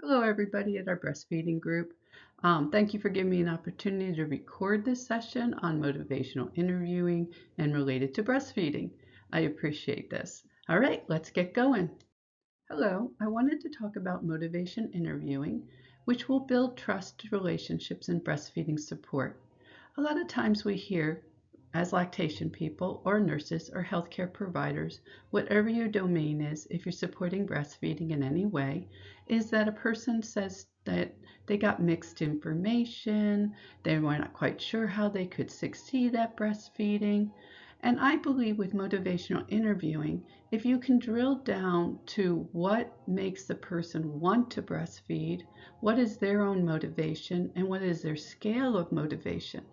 Hello, everybody at our breastfeeding group. Thank you for giving me an opportunity to record this session on motivational interviewing and related to breastfeeding. I appreciate this. All right, let's get going. Hello, I wanted to talk about motivation interviewing, which will build trust relationships and breastfeeding support. A lot of times we hear, as lactation people or nurses or healthcare providers, whatever your domain is, if you're supporting breastfeeding in any way, is that a person says that they got mixed information, they were not quite sure how they could succeed at breastfeeding. And I believe with motivational interviewing, if you can drill down to what makes the person want to breastfeed, what is their own motivation, and what is their scale of motivation.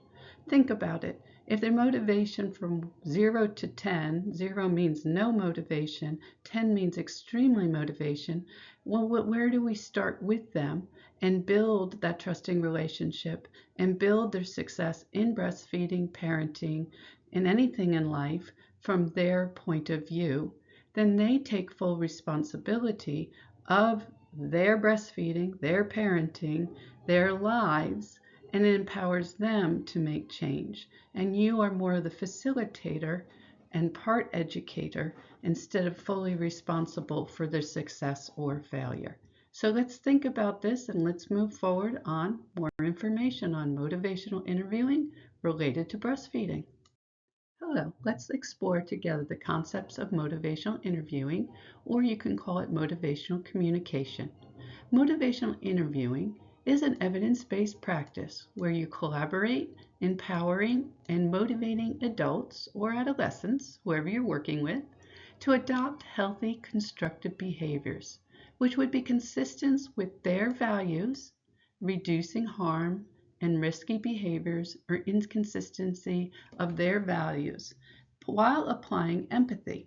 Think about it. If their motivation from 0 to 10, 0 means no motivation, 10 means extremely motivation, well, where do we start with them and build that trusting relationship and build their success in breastfeeding, parenting, in anything in life from their point of view? Then they take full responsibility of their breastfeeding, their parenting, their lives, and it empowers them to make change. And you are more the facilitator and part educator instead of fully responsible for their success or failure. So let's think about this and let's move forward on more information on motivational interviewing related to breastfeeding. Hello, let's explore together the concepts of motivational interviewing, or you can call it motivational communication. Motivational interviewing is an evidence-based practice where you collaborate, empowering and motivating adults or adolescents, whoever you're working with, to adopt healthy, constructive behaviors, which would be consistent with their values, reducing harm and risky behaviors or inconsistency of their values, while applying empathy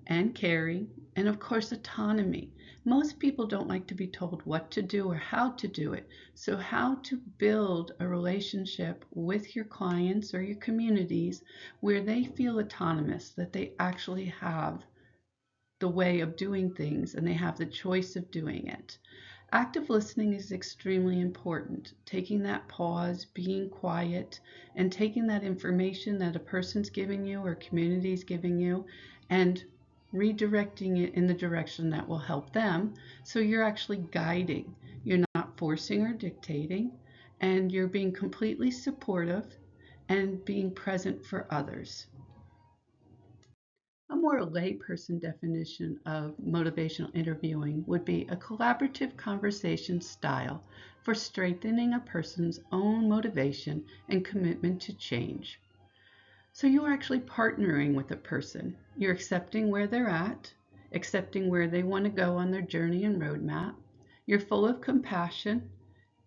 and caring, and of course, autonomy. Most people don't like to be told what to do or how to do it. So, how to build a relationship with your clients or your communities where they feel autonomous, that they actually have the way of doing things and they have the choice of doing it. Active listening is extremely important. Taking that pause, being quiet, and taking that information that a person's giving you or community's giving you and redirecting it in the direction that will help them. So you're actually guiding. You're not forcing or dictating, and you're being completely supportive and being present for others. A more layperson definition of motivational interviewing would be a collaborative conversation style for strengthening a person's own motivation and commitment to change. So you are actually partnering with a person. You're accepting where they're at, accepting where they want to go on their journey and roadmap. You're full of compassion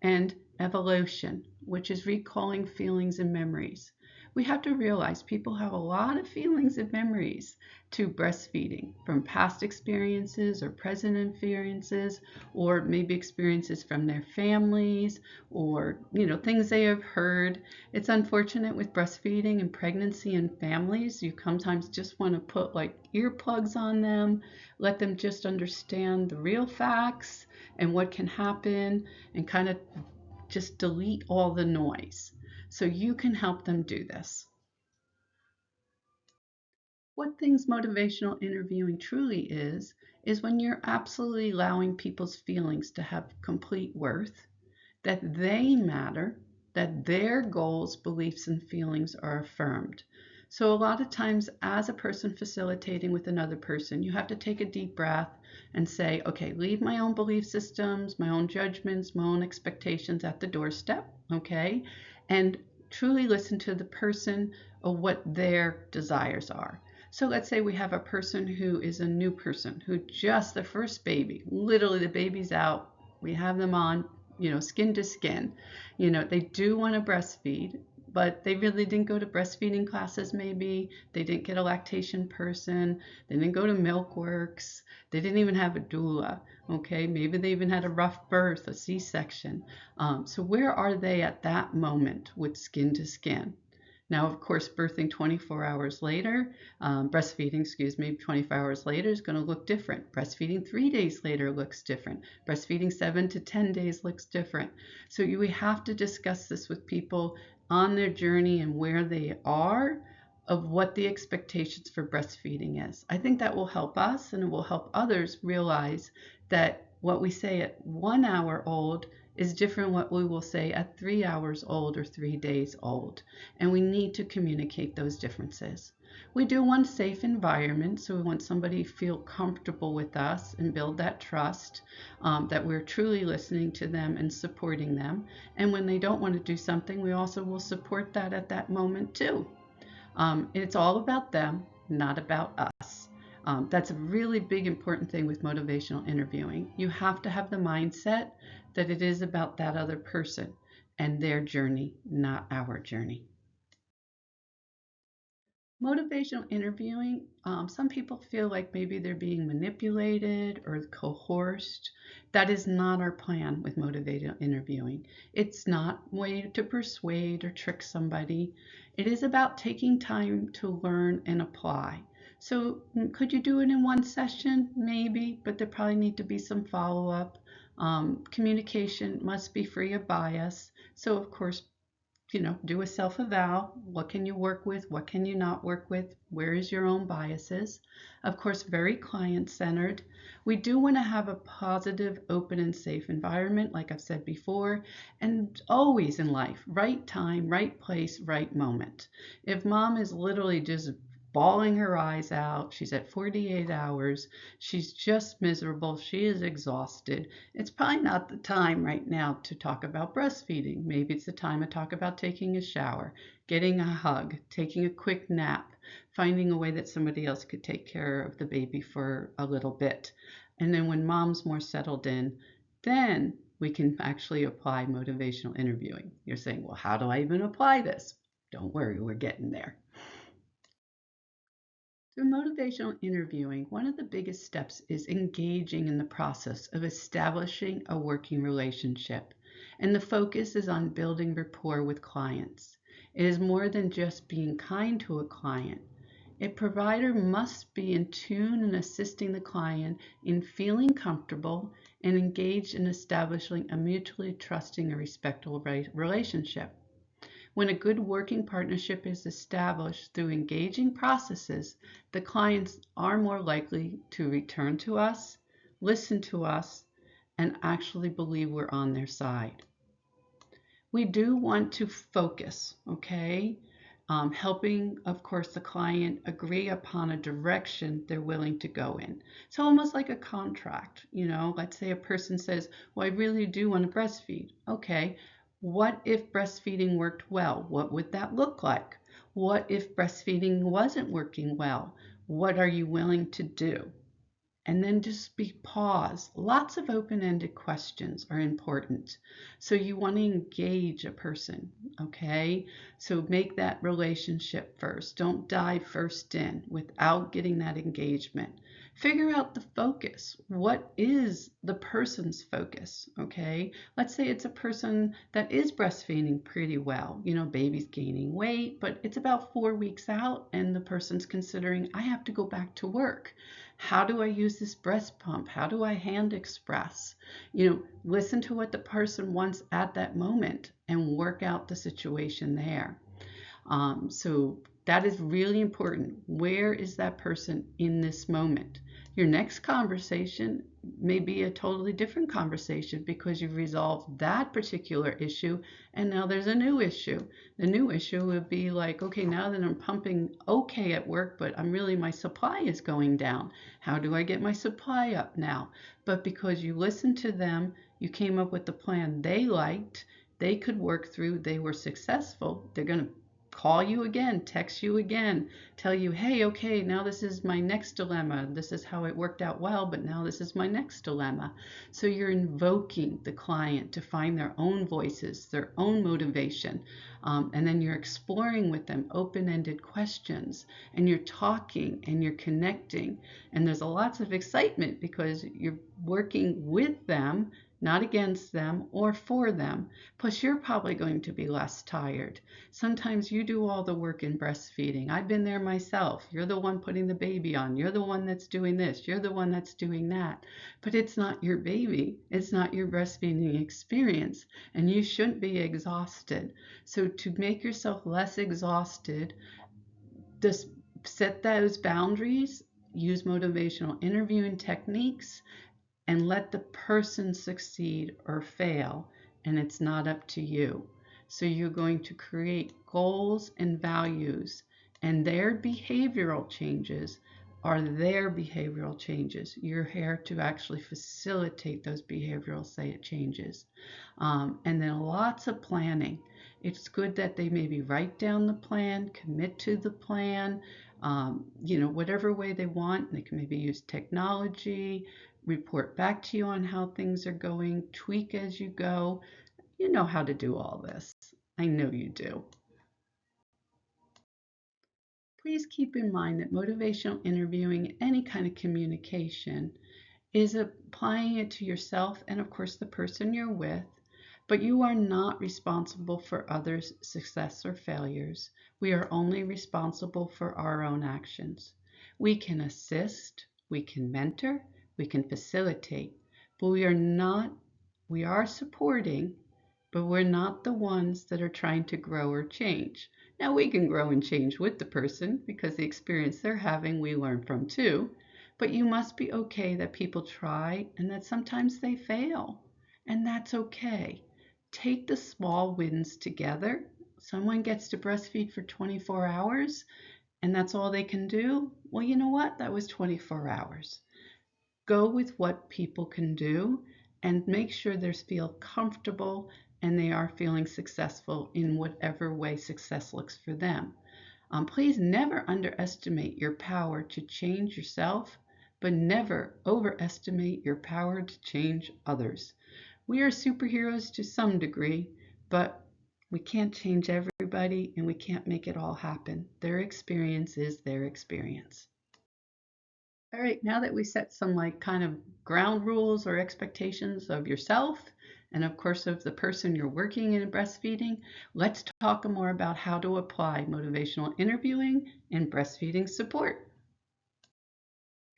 and evolution, which is recalling feelings and memories. We have to realize people have a lot of feelings and memories to breastfeeding from past experiences or present experiences, or maybe experiences from their families or things they have heard. It's unfortunate with breastfeeding and pregnancy and families. You sometimes just want to put like earplugs on them, let them just understand the real facts and what can happen, and kind of just delete all the noise. So you can help them do this. What things motivational interviewing truly is when you're absolutely allowing people's feelings to have complete worth, that they matter, that their goals, beliefs, and feelings are affirmed. So a lot of times as a person facilitating with another person, you have to take a deep breath and say, okay, leave my own belief systems, my own judgments, my own expectations at the doorstep, okay? And truly listen to the person of what their desires are. So let's say we have a person who is a new person, who just the first baby, literally the baby's out, we have them on, skin to skin. They do want to breastfeed, but they really didn't go to breastfeeding classes maybe. They didn't get a lactation person. They didn't go to Milkworks. They didn't even have a doula. Okay, maybe they even had a rough birth, a C-section. So where are they at that moment with skin to skin? Now, of course, birthing 24 hours later, breastfeeding, 24 hours later is going to look different. Breastfeeding 3 days later looks different. Breastfeeding 7 to 10 days looks different. So we have to discuss this with people on their journey and where they are of what the expectations for breastfeeding is. I think that will help us and it will help others realize that what we say at 1 hour old is different what we will say at 3 hours old or 3 days old. And we need to communicate those differences. We do want safe environment, so we want somebody to feel comfortable with us and build that trust, that we're truly listening to them and supporting them. And when they don't want to do something, we also will support that at that moment too. It's all about them, not about us. That's a really big important thing with motivational interviewing. You have to have the mindset that it is about that other person and their journey, not our journey. Motivational interviewing, some people feel like maybe they're being manipulated or coerced. That is not our plan with motivational interviewing. It's not a way to persuade or trick somebody. It is about taking time to learn and apply. So could you do it in one session? Maybe, but there probably need to be some follow-up. Communication must be free of bias. So of course, do a self-eval. What can you work with? What can you not work with? Where is your own biases? Of course, very client-centered. We do want to have a positive, open, and safe environment, like I've said before, and always in life, right time, right place, right moment. If mom is literally just bawling her eyes out, she's at 48 hours, she's just miserable, she is exhausted, it's probably not the time right now to talk about breastfeeding. Maybe it's the time to talk about taking a shower, getting a hug, taking a quick nap, finding a way that somebody else could take care of the baby for a little bit. And then when mom's more settled in, then we can actually apply motivational interviewing. You're saying, well, how do I even apply this? Don't worry, we're getting there. Through motivational interviewing, one of the biggest steps is engaging in the process of establishing a working relationship. And the focus is on building rapport with clients. It is more than just being kind to a client. A provider must be in tune in assisting the client in feeling comfortable and engaged in establishing a mutually trusting and respectful relationship. When a good working partnership is established through engaging processes, the clients are more likely to return to us, listen to us, and actually believe we're on their side. We do want to focus, okay? Helping, of course, the client agree upon a direction they're willing to go in. It's almost like a contract. Let's say a person says, well, I really do want to breastfeed. Okay, what if breastfeeding worked well? What would that look like? What if breastfeeding wasn't working well? What are you willing to do? And then just be pause. Lots of open-ended questions are important. So you want to engage a person, okay? So make that relationship first. Don't dive first in without getting that engagement. Figure out the focus. What is the person's focus, okay? Let's say it's a person that is breastfeeding pretty well. Baby's gaining weight, but it's about 4 weeks out and the person's considering, I have to go back to work. How do I use this breast pump? How do I hand express? Listen to what the person wants at that moment and work out the situation there. So that is really important. Where is that person in this moment? Your next conversation may be a totally different conversation because you've resolved that particular issue and now there's a new issue. The new issue would be like, okay, now that I'm pumping okay at work, but my supply is going down. How do I get my supply up now? But because you listened to them, you came up with the plan they liked, they could work through, they were successful, they're going to call you again, text you again, tell you, hey, okay, now this is my next dilemma. This is how it worked out well, but now this is my next dilemma. So you're invoking the client to find their own voices, their own motivation. And then you're exploring with them open-ended questions and you're talking and you're connecting. And there's lots of excitement because you're working with them not against them or for them. Plus, you're probably going to be less tired. Sometimes you do all the work in breastfeeding. I've been there myself. You're the one putting the baby on. You're the one that's doing this. You're the one that's doing that. But it's not your baby. It's not your breastfeeding experience. And you shouldn't be exhausted. So to make yourself less exhausted, just set those boundaries, use motivational interviewing techniques, and let the person succeed or fail, and it's not up to you. So you're going to create goals and values, and their behavioral changes are their behavioral changes. You're here to actually facilitate those behavioral changes. And then lots of planning. It's good that they maybe write down the plan, commit to the plan, whatever way they want. They can maybe use technology, report back to you on how things are going, tweak as you go. You know how to do all this. I know you do. Please keep in mind that motivational interviewing, any kind of communication, is applying it to yourself and, of course, the person you're with, but you are not responsible for others' success or failures. We are only responsible for our own actions. We can assist, we can mentor, we can facilitate, but we are supporting, but we're not the ones that are trying to grow or change. Now we can grow and change with the person because the experience they're having we learn from too, but you must be okay that people try and that sometimes they fail, and that's okay. Take the small wins together. Someone gets to breastfeed for 24 hours and that's all they can do. Well, you know what? That was 24 hours. Go with what people can do and make sure they feel comfortable and they are feeling successful in whatever way success looks for them. Please never underestimate your power to change yourself, but never overestimate your power to change others. We are superheroes to some degree, but we can't change everybody and we can't make it all happen. Their experience is their experience. All right, now that we set some kind of ground rules or expectations of yourself and of course of the person you're working in breastfeeding, let's talk more about how to apply motivational interviewing and breastfeeding support.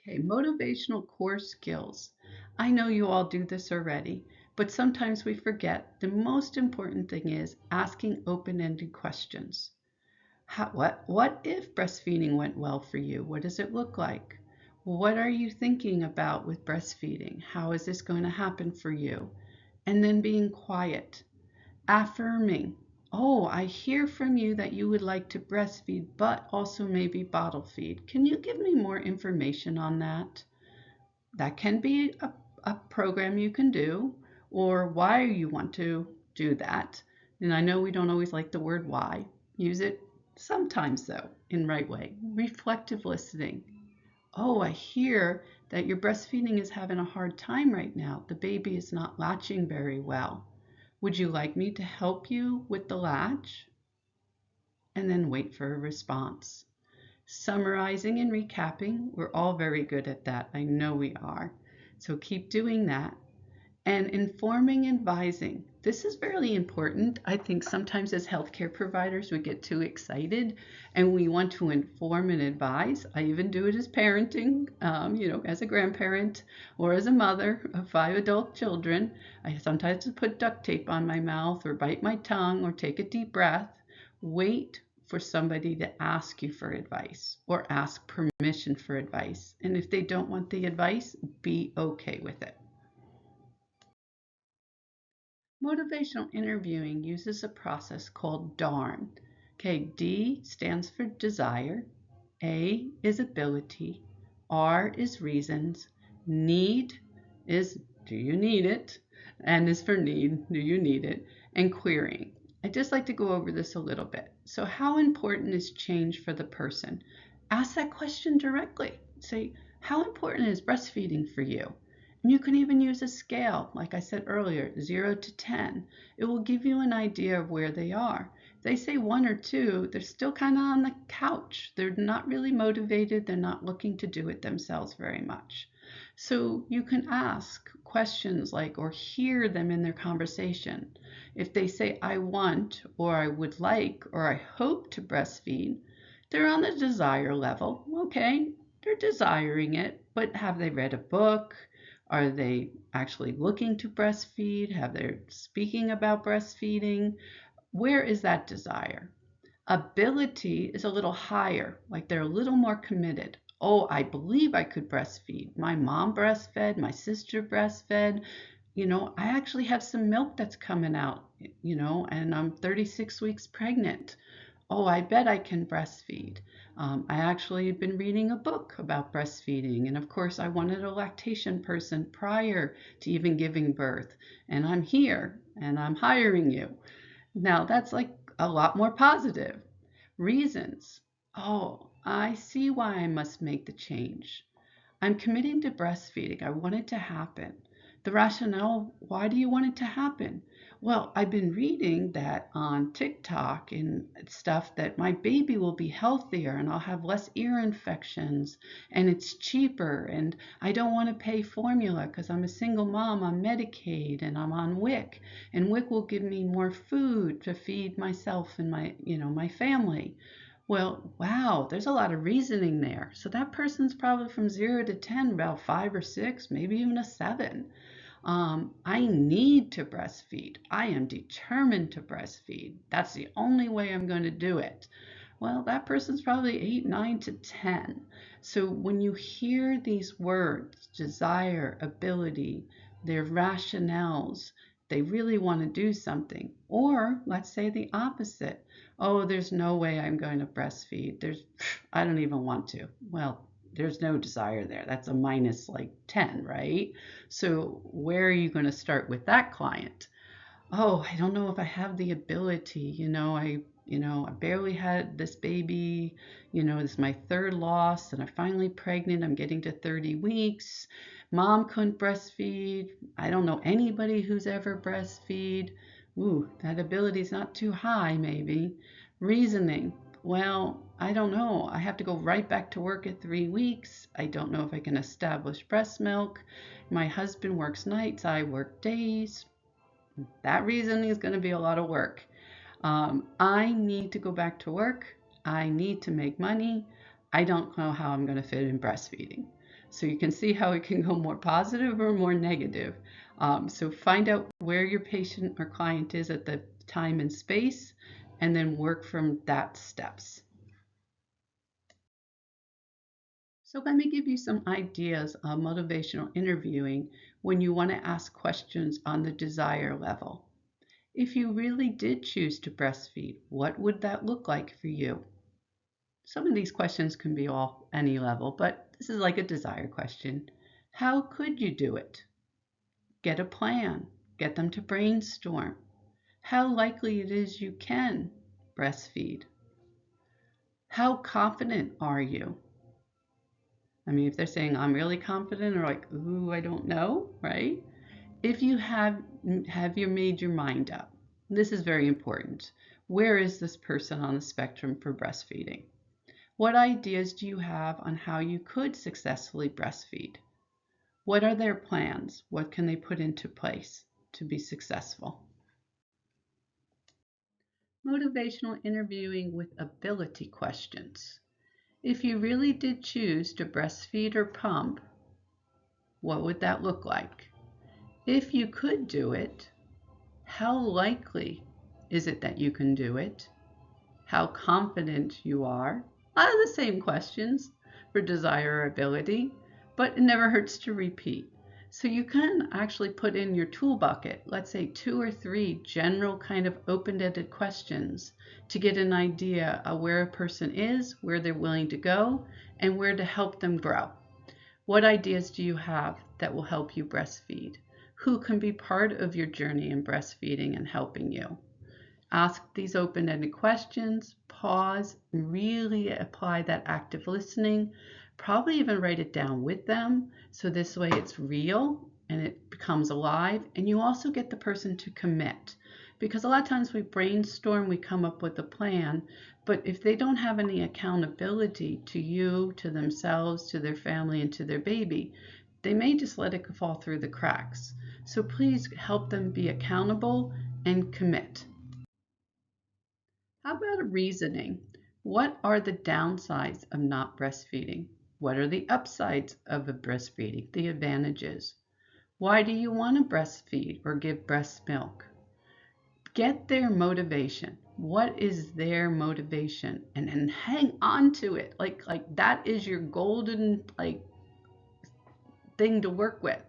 Okay, motivational core skills. I know you all do this already, but sometimes we forget the most important thing is asking open-ended questions. What if breastfeeding went well for you? What does it look like? What are you thinking about with breastfeeding? How is this going to happen for you? And then being quiet, affirming. Oh, I hear from you that you would like to breastfeed, but also maybe bottle feed. Can you give me more information on that? That can be a program you can do, or why you want to do that. And I know we don't always like the word why. Use it sometimes, though, in right way. Reflective listening. Oh, I hear that your breastfeeding is having a hard time right now. The baby is not latching very well. Would you like me to help you with the latch? And then wait for a response. Summarizing and recapping, we're all very good at that. I know we are. So keep doing that. And informing and advising. This is really important. I think sometimes as healthcare providers, we get too excited and we want to inform and advise. I even do it as parenting, as a grandparent or as a mother of 5 adult children. I sometimes put duct tape on my mouth or bite my tongue or take a deep breath. Wait for somebody to ask you for advice or ask permission for advice. And if they don't want the advice, be okay with it. Motivational interviewing uses a process called DARN. Okay, D stands for desire, A is ability, R is reasons, need is do you need it, N is for need, do you need it, and querying. I'd just like to go over this a little bit. So how important is change for the person? Ask that question directly. Say, how important is breastfeeding for you? And you can even use a scale, like I said earlier, 0 to 10. It will give you an idea of where they are. If they say 1 or 2, they're still kind of on the couch. They're not really motivated. They're not looking to do it themselves very much. So you can ask questions like, or hear them in their conversation. If they say, I want, or I would like, or I hope to breastfeed, they're on the desire level. Okay, they're desiring it, but have they read a book? Are they actually looking to breastfeed? Have they speaking about breastfeeding? Where is that desire? Ability is a little higher, like they're a little more committed. Oh, I believe I could breastfeed. My mom breastfed, my sister breastfed. I actually have some milk that's coming out, and I'm 36 weeks pregnant. Oh, I bet I can breastfeed. I actually had been reading a book about breastfeeding, and of course, I wanted a lactation person prior to even giving birth. And I'm here, and I'm hiring you. Now, that's like a lot more positive. Reasons. Oh, I see why I must make the change. I'm committing to breastfeeding. I want it to happen. The rationale, why do you want it to happen? Well, I've been reading that on TikTok and stuff that my baby will be healthier and I'll have less ear infections and it's cheaper and I don't want to pay formula because I'm a single mom on Medicaid and I'm on WIC and WIC will give me more food to feed myself and my family. Well, wow, there's a lot of reasoning there. So that person's probably from 0 to 10, about 5 or 6, maybe even a 7. I need to breastfeed. I am determined to breastfeed. That's the only way I'm going to do it. Well, that person's probably 8, 9 to 10. So when you hear these words, desire, ability, their rationales, they really want to do something. Or let's say the opposite. Oh, there's no way I'm going to breastfeed. I don't even want to. Well, there's no desire there. That's a minus like 10, right? So where are you going to start with that client? Oh, I don't know if I have the ability. I barely had this baby. This is my third loss, and I'm finally pregnant. I'm getting to 30 weeks. Mom couldn't breastfeed. I don't know anybody who's ever breastfeed. Ooh, that ability's not too high, maybe. Reasoning. Well, I don't know. I have to go right back to work at 3 weeks. I don't know if I can establish breast milk. My husband works nights. I work days. That reasoning is going to be a lot of work. I need to go back to work. I need to make money. I don't know how I'm going to fit in breastfeeding. So you can see how it can go more positive or more negative. So find out where your patient or client is at the time and space, and then work from that steps. So let me give you some ideas on motivational interviewing when you want to ask questions on the desire level. If you really did choose to breastfeed, what would that look like for you? Some of these questions can be all any level, but this is like a desire question. How could you do it? Get a plan. Get them to brainstorm. How likely it is you can breastfeed. How confident are you? I mean, if they're saying I'm really confident or like, ooh, I don't know, right? If you have you made your mind up? This is very important. Where is this person on the spectrum for breastfeeding? What ideas do you have on how you could successfully breastfeed? What are their plans? What can they put into place to be successful? Motivational interviewing with ability questions. If you really did choose to breastfeed or pump, what would that look like? If you could do it, how likely is it that you can do it? How confident you are? The same questions for desirability, but it never hurts to repeat. So you can actually put in your tool bucket, let's say 2 or 3 general kind of open-ended questions to get an idea of where a person is, where they're willing to go, and where to help them grow. What ideas do you have that will help you breastfeed? Who can be part of your journey in breastfeeding and helping you? Ask these open-ended questions, pause, really apply that active listening, probably even write it down with them. So this way it's real and it becomes alive. And you also get the person to commit. Because a lot of times we brainstorm, we come up with a plan, but if they don't have any accountability to you, to themselves, to their family, and to their baby, They may just let it fall through the cracks. So please help them be accountable and commit. How about a reasoning? What are the downsides of not breastfeeding? What are the upsides of a breastfeeding, the advantages? Why do you want to breastfeed or give breast milk? Get their motivation. What is their motivation? And then hang on to it. Like that is your golden thing to work with.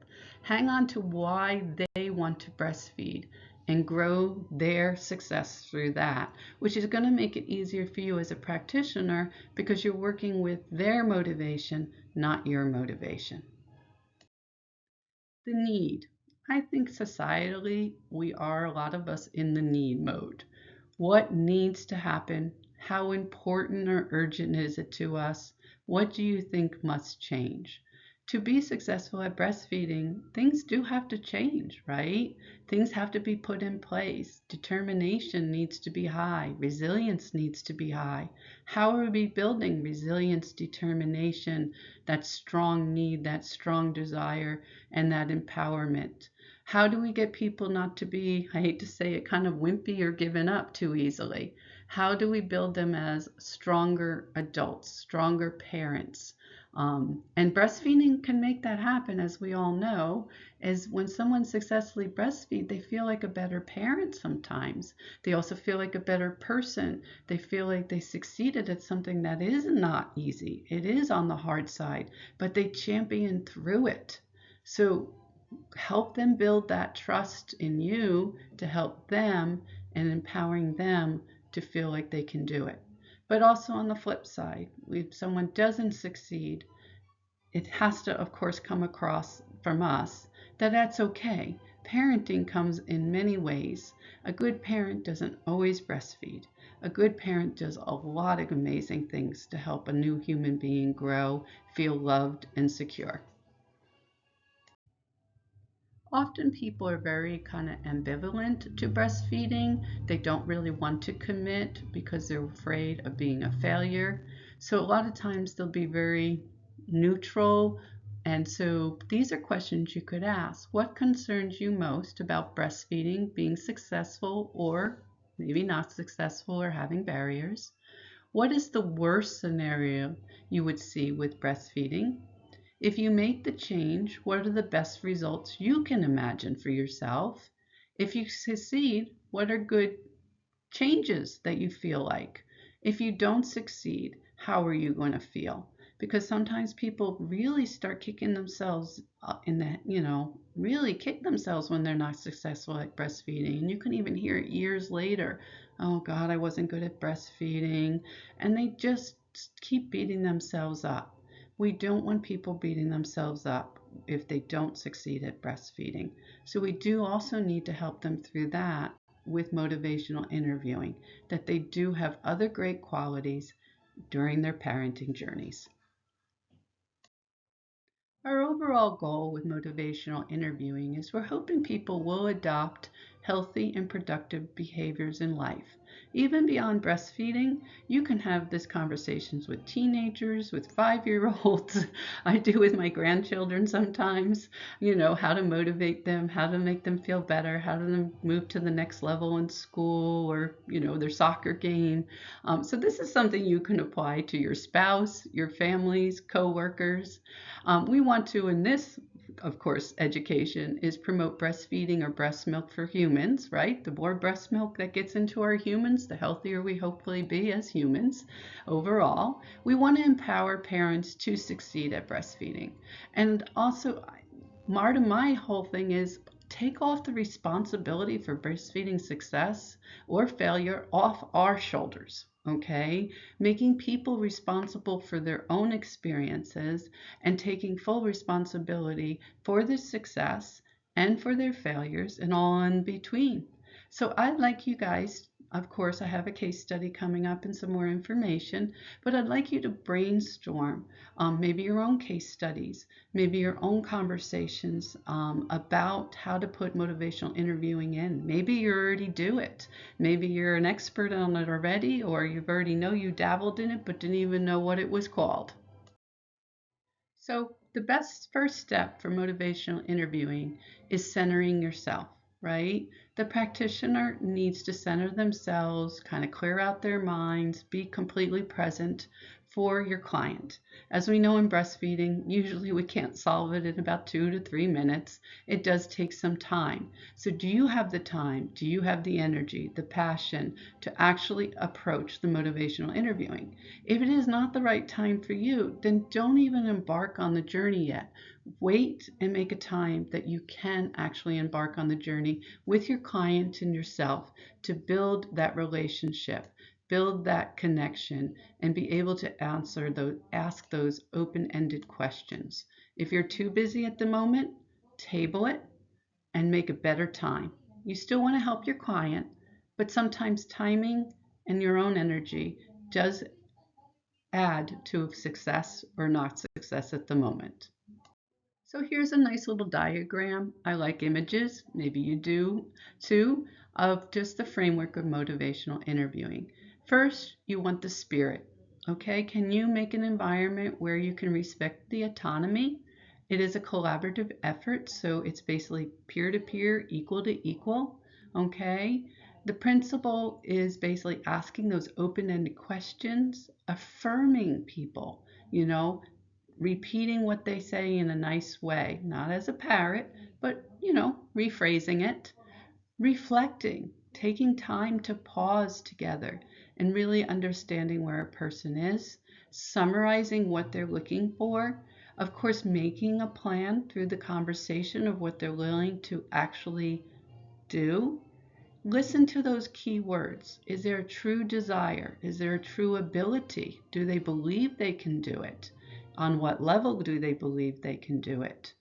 Hang on to why they want to breastfeed and grow their success through that, which is going to make it easier for you as a practitioner because you're working with their motivation, not your motivation. The need. I think societally, we are a lot of us in the need mode. What needs to happen? How important or urgent is it to us? What do you think must change? To be successful at breastfeeding, things do have to change, right? Things have to be put in place. Determination needs to be high. Resilience needs to be high. How are we building resilience, determination, that strong need, that strong desire, and that empowerment? How do we get people not to be, I hate to say it, kind of wimpy or given up too easily? How do we build them as stronger adults, stronger parents? And breastfeeding can make that happen, as we all know, is when someone successfully breastfeed, they feel like a better parent sometimes. They also feel like a better person. They feel like they succeeded at something that is not easy. It is on the hard side, but they champion through it. So help them build that trust in you to help them and empowering them to feel like they can do it. But also on the flip side, if someone doesn't succeed, it has to, of course, come across from us that that's okay. Parenting comes in many ways. A good parent doesn't always breastfeed. A good parent does a lot of amazing things to help a new human being grow, feel loved, and secure. Often people are very kind of ambivalent to breastfeeding. They don't really want to commit because they're afraid of being a failure. So a lot of times they'll be very neutral. And so these are questions you could ask. What concerns you most about breastfeeding being successful or maybe not successful or having barriers? What is the worst scenario you would see with breastfeeding? If you make the change, what are the best results you can imagine for yourself? If you succeed, what are good changes that you feel like? If you don't succeed, how are you going to feel? Because sometimes people really start kicking themselves in the, really kick themselves when they're not successful at breastfeeding. And you can even hear it years later. Oh God, I wasn't good at breastfeeding. And they just keep beating themselves up. We don't want people beating themselves up if they don't succeed at breastfeeding. So we do also need to help them through that with motivational interviewing, that they do have other great qualities during their parenting journeys. Our overall goal with motivational interviewing is we're hoping people will adopt healthy and productive behaviors in life. Even beyond breastfeeding, you can have these conversations with teenagers, with 5-year-olds. I do with my grandchildren sometimes, how to motivate them, how to make them feel better, how to move to the next level in school or, their soccer game. So this is something you can apply to your spouse, your families, coworkers. We want to, in this, of course, education is promote breastfeeding or breast milk for humans, right? The more breast milk that gets into our humans, the healthier we hopefully be as humans overall. We want to empower parents to succeed at breastfeeding. And also, part of my whole thing is take off the responsibility for breastfeeding success or failure off our shoulders, okay? Making people responsible for their own experiences and taking full responsibility for their success and for their failures and all in between. So I'd like you guys, of course, I have a case study coming up and some more information, but I'd like you to brainstorm maybe your own case studies, maybe your own conversations about how to put motivational interviewing in. Maybe you already do it. Maybe you're an expert on it already, or you already know you dabbled in it but didn't even know what it was called. So the best first step for motivational interviewing is centering yourself, right? The practitioner needs to center themselves, kind of clear out their minds, be completely present for your client. As we know in breastfeeding, usually we can't solve it in about 2 to 3 minutes. It does take some time. So do you have the time? Do you have the energy, the passion to actually approach the motivational interviewing? If it is not the right time for you, then don't even embark on the journey yet. Wait and make a time that you can actually embark on the journey with your client and yourself to build that relationship, build that connection, and be able to ask those open-ended questions. If you're too busy at the moment, table it and make a better time. You still want to help your client, but sometimes timing and your own energy does add to success or not success at the moment. So here's a nice little diagram. I like images, maybe you do too, of just the framework of motivational interviewing. First, you want the spirit. Okay, can you make an environment where you can respect the autonomy? It is a collaborative effort, so it's basically peer to peer, equal to equal. Okay, the principle is basically asking those open ended questions, affirming people, you know, repeating what they say in a nice way, not as a parrot, but, rephrasing it, reflecting, taking time to pause together and really understanding where a person is, summarizing what they're looking for, of course, making a plan through the conversation of what they're willing to actually do. Listen to those key words. Is there a true desire? Is there a true ability? Do they believe they can do it? On what level do they believe they can do it?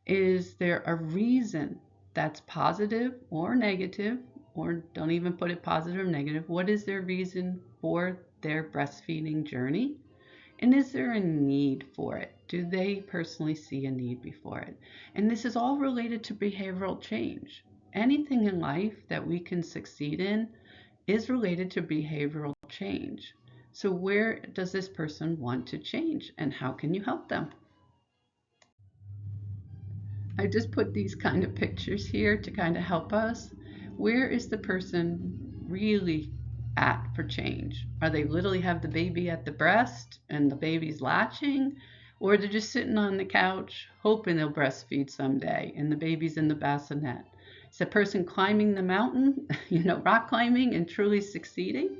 Is there a reason that's positive or negative, or don't even put it positive or negative? What is their reason for their breastfeeding journey? And is there a need for it? Do they personally see a need before it? And this is all related to behavioral change. Anything in life that we can succeed in is related to behavioral change. So where does this person want to change and how can you help them? I just put these kind of pictures here to kind of help us. Where is the person really at for change? Are they literally have the baby at the breast and the baby's latching? Or they're just sitting on the couch hoping they'll breastfeed someday and the baby's in the bassinet? Is the person climbing the mountain, rock climbing and truly succeeding?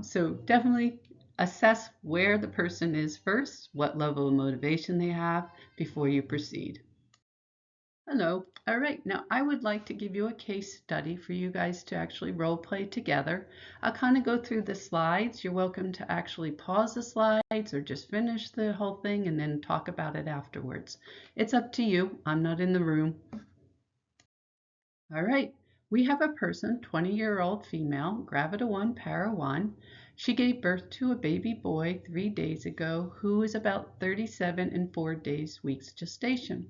So definitely assess where the person is first, what level of motivation they have before you proceed. Hello. All right. Now I would like to give you a case study for you guys to actually role play together. I'll kind of go through the slides. You're welcome to actually pause the slides or just finish the whole thing and then talk about it afterwards. It's up to you. I'm not in the room. All right. We have a person, 20-year-old female, gravida 1, para 1. She gave birth to a baby boy 3 days ago who is about 37 and 4 weeks gestation.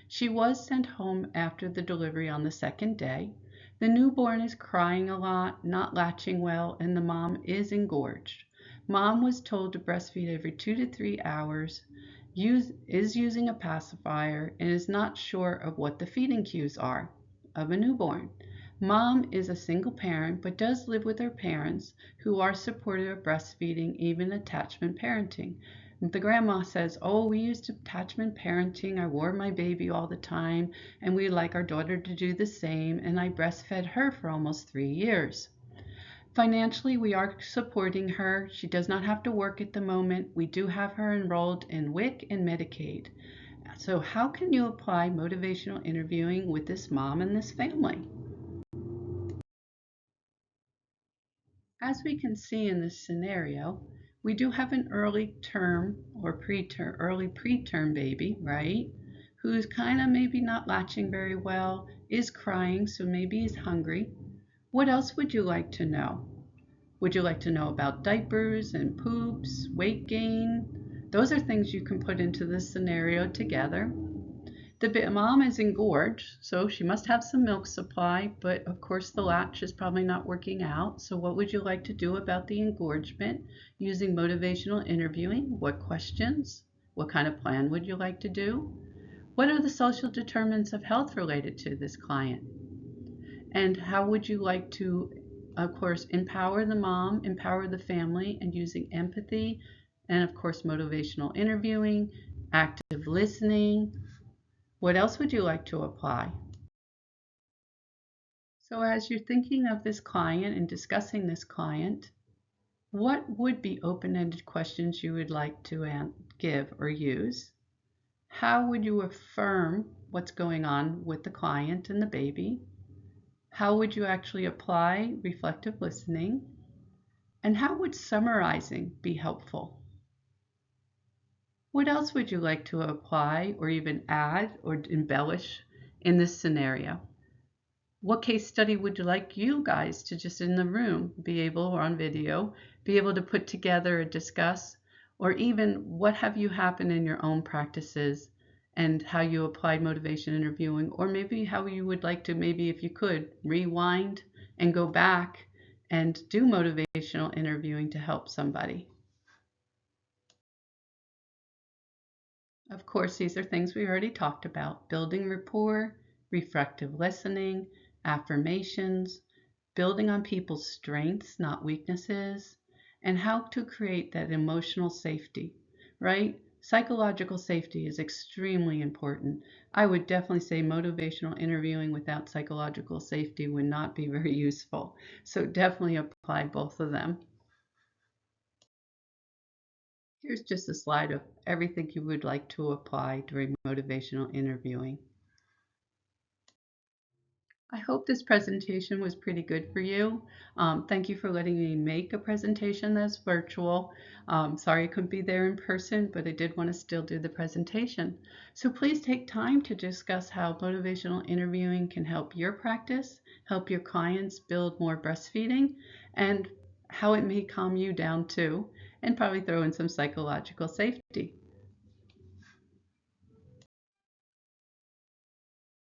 She was sent home after the delivery on the second day. The newborn is crying a lot, not latching well, and the mom is engorged. Mom was told to breastfeed every 2 to 3 hours, is using a pacifier, and is not sure of what the feeding cues are of a newborn. Mom is a single parent but does live with her parents who are supportive of breastfeeding, even attachment parenting. The grandma says, oh, we used attachment parenting. I wore my baby all the time and we'd like our daughter to do the same, and I breastfed her for almost 3 years. Financially, we are supporting her. She does not have to work at the moment. We do have her enrolled in WIC and Medicaid. So how can you apply motivational interviewing with this mom and this family? As we can see in this scenario, we do have an early term or early preterm baby, right? Who's kind of maybe not latching very well, is crying, so maybe is hungry. What else would you like to know? Would you like to know about diapers and poops, weight gain? Those are things you can put into this scenario together. The mom is engorged, so she must have some milk supply, but of course the latch is probably not working out. So what would you like to do about the engorgement using motivational interviewing? What questions? What kind of plan would you like to do? What are the social determinants of health related to this client? And how would you like to, of course, empower the mom, empower the family, and using empathy, and of course, motivational interviewing, active listening. What else would you like to apply? So as you're thinking of this client and discussing this client, what would be open-ended questions you would like to give or use? How would you affirm what's going on with the client and the baby? How would you actually apply reflective listening? And how would summarizing be helpful? What else would you like to apply or even add or embellish in this scenario? What case study would you like you guys to just in the room be able, or on video, be able to put together and discuss? Or even what have you happen in your own practices and how you applied motivation interviewing? Or maybe how you would like to, maybe if you could, rewind and go back and do motivational interviewing to help somebody. Of course, these are things we already talked about: building rapport, reflective listening, affirmations, building on people's strengths, not weaknesses, and how to create that emotional safety, right? Psychological safety is extremely important. I would definitely say motivational interviewing without psychological safety would not be very useful. So definitely apply both of them. Here's just a slide of everything you would like to apply during motivational interviewing. I hope this presentation was pretty good for you. Thank you for letting me make a presentation that's virtual. Sorry I couldn't be there in person, but I did want to still do the presentation. So please take time to discuss how motivational interviewing can help your practice, help your clients build more breastfeeding, and how it may calm you down too, and probably throw in some psychological safety.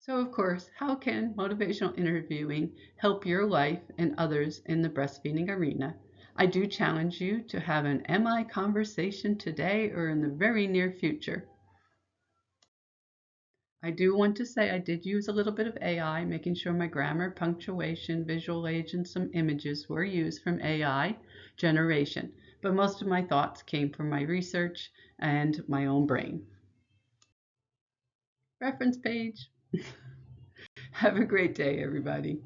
So, of course, how can motivational interviewing help your life and others in the breastfeeding arena? I do challenge you to have an MI conversation today or in the very near future. I do want to say I did use a little bit of AI, making sure my grammar, punctuation, visual aids, and some images were used from AI generation, but most of my thoughts came from my research and my own brain. Reference page. Have a great day, everybody.